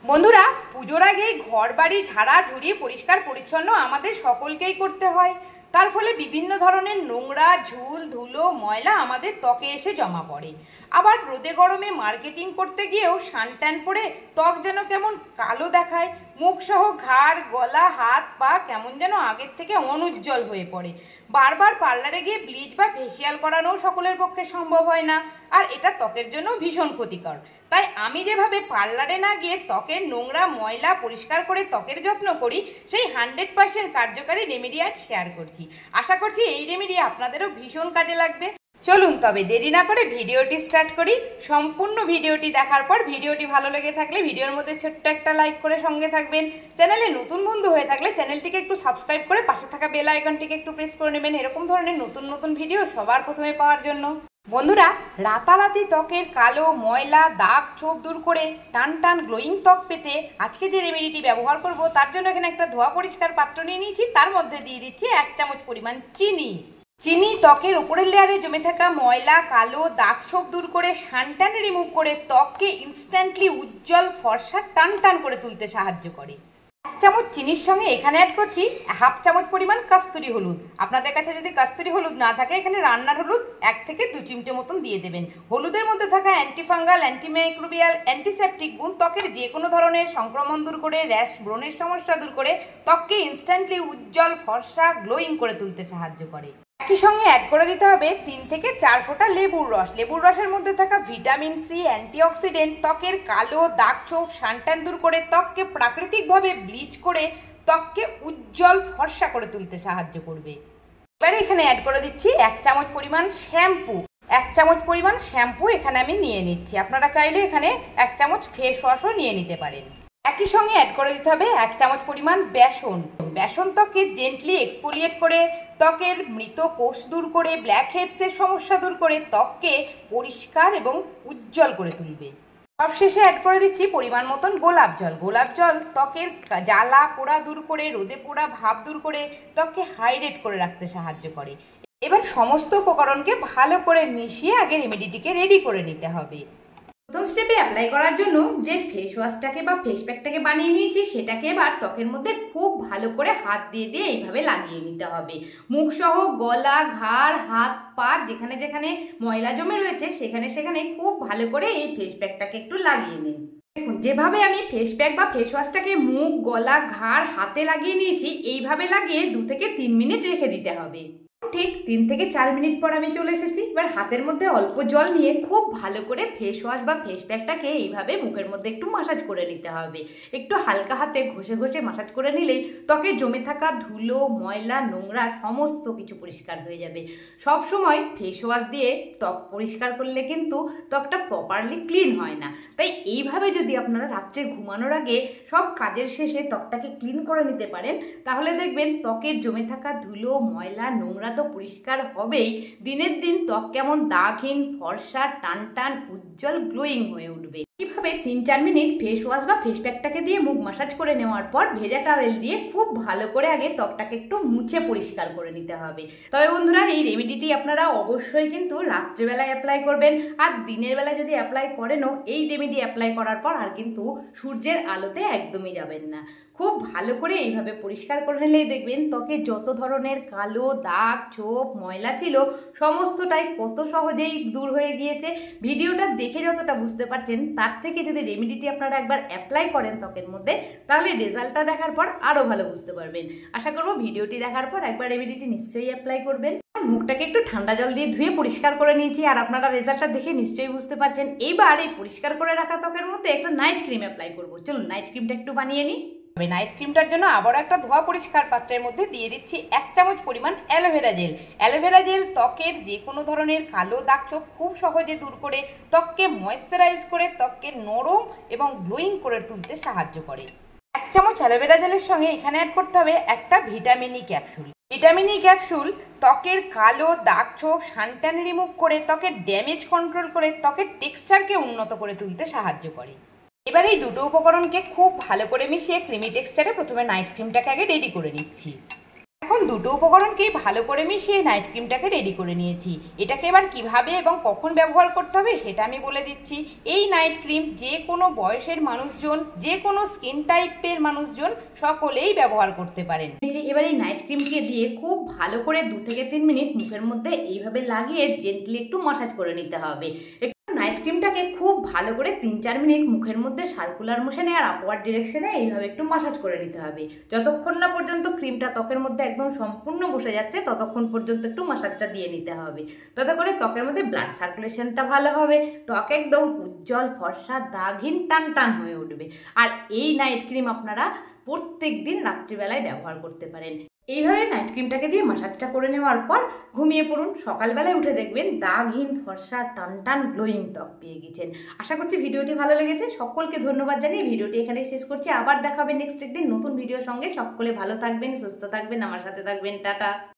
বন্ধুরা, পুজোর আগেই ঘর বাড়ি ঝাড়া ঝুড়ি পরিষ্কার পরিচ্ছন্ন আমাদের সকলকেই করতে হয়। তার ফলে বিভিন্ন ধরনের নোংরা ঝুল ধুলো ময়লা আমাদের ত্বকে এসে জমা পড়ে। আবার রোদে গরমে মার্কেটিং করতে গিয়েও সানট্যান পরে ত্বক যেন কেমন কালো দেখায়, মুখ সহ ঘাড় গলা হাত পা কেমন যেন আগের থেকে অনুজ্জ্বল হয়ে পড়ে। বারবার পার্লারে গিয়ে ব্লিচ বা ফেসিয়াল করানোও সকলের পক্ষে সম্ভব হয় না, আর এটা ত্বকের জন্য ভীষণ ক্ষতিকর। তাই আমি যেভাবে পার্লারে না গিয়ে ত্বকের নোংরা ময়লা পরিষ্কার করে ত্বকের যত্ন করি, সেই 100% কার্যকারী রেমেডি আজ শেয়ার করছি। আশা করছি এই রেমেডি আপনাদেরও ভীষণ কাজে লাগবে। চলুন তবে দেরি না করে ভিডিওটি স্টার্ট করি। সম্পূর্ণ ভিডিওটি দেখার পর ভিডিওটি ভালো লেগে থাকলে ভিডিওর মধ্যে ছোট্ট একটা লাইক করে সঙ্গে থাকবেন। চ্যানেলে নতুন বন্ধু হয়ে থাকলে চ্যানেলটিকে একটু সাবস্ক্রাইব করে পাশে থাকা বেল আইকনটিকে একটু প্রেস করে নেবেন, এরকম ধরনের নতুন নতুন ভিডিও সবার প্রথমে পাওয়ার জন্য। বন্ধুরা, রাতারাতি ত্বকের কালো ময়লা দাগ ছোপ দূর করে টান টান গ্লোয়িং ত্বক পেতে আজকে যে রেমেডিটি ব্যবহার করব, তার জন্য এখানে একটা ধোয়া পরিষ্কার পাত্র নিয়ে নিয়েছি। তার মধ্যে দিয়ে দিচ্ছি 1 চামচ পরিমাণ চিনি। চিনি ত্বকের উপরের লেয়ারে জমে থাকা ময়লা কালো দাগ ছোপ দূর করে সানট্যান রিমুভ করে ত্বককে ইনস্ট্যান্টলি উজ্জ্বল ফর্সা টান টান করে তুলতে সাহায্য করে। 1 চামচ চিনির সঙ্গে এখানে অ্যাড করছি 1/2 চামচ পরিমাণ কাস্তুরি হলুদ। আপনাদের কাছে যদি কাস্তুরি হলুদ না থাকে, এখানে রান্নার হলুদ 1 থেকে 2 চিমটে মতন দিয়ে দেবেন। হলুদের মধ্যে থাকা অ্যান্টিফাঙ্গাল অ্যান্টিমাইক্রোবিয়াল অ্যান্টিসেপটিক গুণ ত্বকের যে কোনো ধরনের সংক্রমণ দূর করে র্যাশ ব্রণের সমস্যা দূর করে ত্বককে ইনস্ট্যান্টলি উজ্জ্বল ফর্সা গ্লোয়িং করে তুলতে সাহায্য করে। একই সঙ্গে অ্যাড করে দিতে হবে 3 থেকে 4 ফোঁটা লেবুর রস। লেবুর রসের মধ্যে থাকা ভিটামিন সি অ্যান্টিঅক্সিডেন্ট ত্বকের কালো দাগ ছোপ সানট্যান দূর করে ত্বককে প্রাকৃতিকভাবে ব্লিচ করে ত্বককে উজ্জ্বল ফর্সা করে তুলতে সাহায্য করবে। এবারে এখানে অ্যাড করে দিচ্ছি 1 চামচ পরিমাণ শ্যাম্পু। 1 চামচ পরিমাণ শ্যাম্পু এখানে আমি নিয়ে নিচ্ছি। আপনারা চাইলে এখানে 1 চামচ ফেস ওয়াশও নিয়ে নিতে পারেন। একই সঙ্গে অ্যাড করে দিতে হবে 1 চামচ পরিমাণ বেসন। বেসন ত্বককে জেন্টলি এক্সফোলিয়েট করে ত্বকের মৃত কোষ দূর করে ব্ল্যাক হেডসের সমস্যা দূর করে ত্বককে পরিষ্কার এবং উজ্জ্বল করে তুলবে। সবশেষে অ্যাড করে দিচ্ছি পরিমাণ মতন গোলাপ জল। গোলাপ জল ত্বকের জ্বালা পোড়া দূর করে রোদে পোড়া ভাব দূর করে ত্বককে হাইড্রেট করে রাখতে সাহায্য করে। এবার সমস্ত উপকরণকে ভালো করে মিশিয়ে আগে রেমেডিটিকে রেডি করে নিতে হবে। প্রথম স্টেপে অ্যাপ্লাই করার জন্য যে ফেস ওয়াশটাকে বা ফেস প্যাকটাকে বানিয়ে নিয়েছি, সেটাকে এবার ত্বকের মধ্যে খুব ভালো করে হাত দিয়ে দিয়ে এইভাবে লাগিয়ে নিতে হবে। মুখ সহ গলা ঘাড় হাত পা যেখানে যেখানে ময়লা জমে রয়েছে সেখানে সেখানে খুব ভালো করে এই ফেস প্যাকটাকে একটু লাগিয়ে নিন। দেখুন, যেভাবে আমি ফেস প্যাক বা ফেস ওয়াশটাকে মুখ গলা ঘাড় হাতে লাগিয়ে নিয়েছি, এইভাবে লাগিয়ে 2 থেকে 3 মিনিট রেখে দিতে হবে। ঠিক 3 থেকে 4 মিনিট পর আমি চলে এসেছি। এবার হাতের মধ্যে অল্প জল নিয়ে খুব ভালো করে ফেস ওয়াশ বা ফেস প্যাকটাকে এইভাবে মুখের মধ্যে একটু মাসাজ করে নিতে হবে। একটু হালকা হাতে ঘষে ঘষে মাসাজ করে নিলেই ত্বকে জমে থাকা ধুলো ময়লা নোংরা সমস্ত কিছু পরিষ্কার হয়ে যাবে। সব সময় ফেস ওয়াশ দিয়ে ত্বক পরিষ্কার করলে কিন্তু ত্বকটা প্রপারলি ক্লিন হয় না। তাই এইভাবে যদি আপনারা রাত্রে ঘুমানোর আগে সব কাজের শেষে ত্বকটাকে ক্লিন করে নিতে পারেন, তাহলে দেখবেন ত্বকের জমে থাকা ধুলো ময়লা নোংরা তো পরিষ্কার হবেই, দিনের দিন ত্বক কেমন দাগহীন ফর্সা টান টান উজ্জ্বল গ্লোয়িং হয়ে উঠবে। কিভাবে 3-4 মিনিট ফেস ওয়াশ বা ফেস প্যাকটাকে দিয়ে মুখ মাসাজ করে নেওয়ার পর ভেজা টাওয়েল দিয়ে খুব ভালো করে আগে ত্বকটাকে একটু মুছে পরিষ্কার করে নিতে হবে। তবে বন্ধুরা, এই রেমেডিটি আপনারা অবশ্যই কিন্তু রাত্রিবেলায় অ্যাপ্লাই করবেন। আর দিনের বেলা যদি অ্যাপ্লাই করেনও, এই রেমেডি অ্যাপ্লাই করার পর আর কিন্তু সূর্যের আলোতে একদমই যাবেন না। খুব ভালো করে এইভাবে পরিষ্কার করে নিলেই দেখবেন ত্বকে যত ধরনের কালো দাগ ছোপ ময়লা ছিল সমস্তটাই কত সহজেই দূর হয়ে গিয়েছে। ভিডিওটা দেখে যতটা বুঝতে পারছেন, তার থেকে যদি রেমেডিটি আপনারা একবার অ্যাপ্লাই করেন ত্বকের মধ্যে, তাহলে রেজাল্টটা দেখার পর আরও ভালো বুঝতে পারবেন। আশা করব ভিডিওটি দেখার পর একবার রেমেডিটি নিশ্চয়ই অ্যাপ্লাই করবেন। মুখটাকে একটু ঠান্ডা জল দিয়ে ধুয়ে পরিষ্কার করে নিয়েছি, আর আপনারা রেজাল্টটা দেখে নিশ্চয়ই বুঝতে পারছেন। এইবার এই পরিষ্কার করে রাখা ত্বকের মধ্যে একটা নাইট ক্রিম অ্যাপ্লাই করবো। চলুন নাইট ক্রিমটা একটু বানিয়ে নিই। নাইট ক্রিমটার জন্য আবার একটা ধোয়া পরিষ্কার পাত্রের মধ্যে দিয়ে দিচ্ছি 1 চামচ পরিমাণ অ্যালোভেরা জেল। অ্যালোভেরা জেল ত্বকের যে কোনো ধরনের কালো দাগ ছোপ খুব সহজে দূর করে ত্বককে ময়েশ্চারাইজ করে ত্বককে নরম এবং গ্লোয়িং করে তুলতে সাহায্য করে। 1 চামচ অ্যালোভেরা জেলের সঙ্গে এখানে অ্যাড করতে হবে একটা vitamin E capsule. Vitamin E capsule ত্বকের কালো দাগ ছোপ সানট্যান রিমুভ করে ত্বকের ড্যামেজ কন্ট্রোল করে ত্বকের টেক্সচারকে উন্নত করে তুলতে সাহায্য করে। এবার এই দুটো উপকরণকে খুব ভালো করে মিশিয়ে ক্রিমি টেক্সচারে প্রথমে নাইট ক্রিমটাকে আগে রেডি করে নিচ্ছি। এখন দুটো উপকরণকেই ভালো করে মিশিয়ে নাইট ক্রিমটাকে রেডি করে নিয়েছি। এটাকে এবার কিভাবে এবং কখন ব্যবহার করতে হবে সেটা আমি বলে দিচ্ছি। এই নাইট ক্রিম যে কোনো বয়সের মানুষজন, যে কোনো স্কিন টাইপের মানুষজন সকলেই ব্যবহার করতে পারেন। এবার এই নাইট ক্রিমকে দিয়ে খুব ভালো করে 2 থেকে 3 মিনিট মুখের মধ্যে এইভাবে লাগিয়ে জেন্টলি একটু মাসাজ করে নিতে হবে। নাইট ক্রিমটাকে খুব ভালো করে 3-4 মিনিট মুখের মধ্যে সার্কুলার মোশনে আর আপওয়ার্ড ডিরেকশনে এইভাবে একটু মাসাজ করে নিতে হবে। যতক্ষণ না পর্যন্ত ক্রিমটা ত্বকের মধ্যে একদম সম্পূর্ণ বসে যাচ্ছে ততক্ষণ পর্যন্ত একটু মাসাজটা দিয়ে নিতে হবে। তাতে করে ত্বকের মধ্যে ব্লাড সার্কুলেশনটা ভালো হবে, ত্বক একদম উজ্জ্বল ফর্সা দাগহীন টান টান হয়ে উঠবে। আর এই নাইট ক্রিম আপনারা প্রত্যেক দিন রাত্রিবেলায় ব্যবহার করতে পারেন। এইভাবে নাইট ক্রিমটাকে দিয়ে মাসাজটা করে নেওয়ার পর ঘুমিয়ে পড়ুন। সকালবেলায় উঠে দেখবেন দাগহীন ফর্সা টান টান গ্লোয়িং ত্বক পেয়ে গেছেন। আশা করছি ভিডিওটি ভালো লেগেছে। সকলকে ধন্যবাদ জানিয়ে ভিডিওটি এখানে শেষ করছি। আবার দেখা হবে নেক্সট একদিন নতুন ভিডিওর সঙ্গে। সকলে ভালো থাকবেন, সুস্থ থাকবেন, আমার সাথে থাকবেন। টাটা।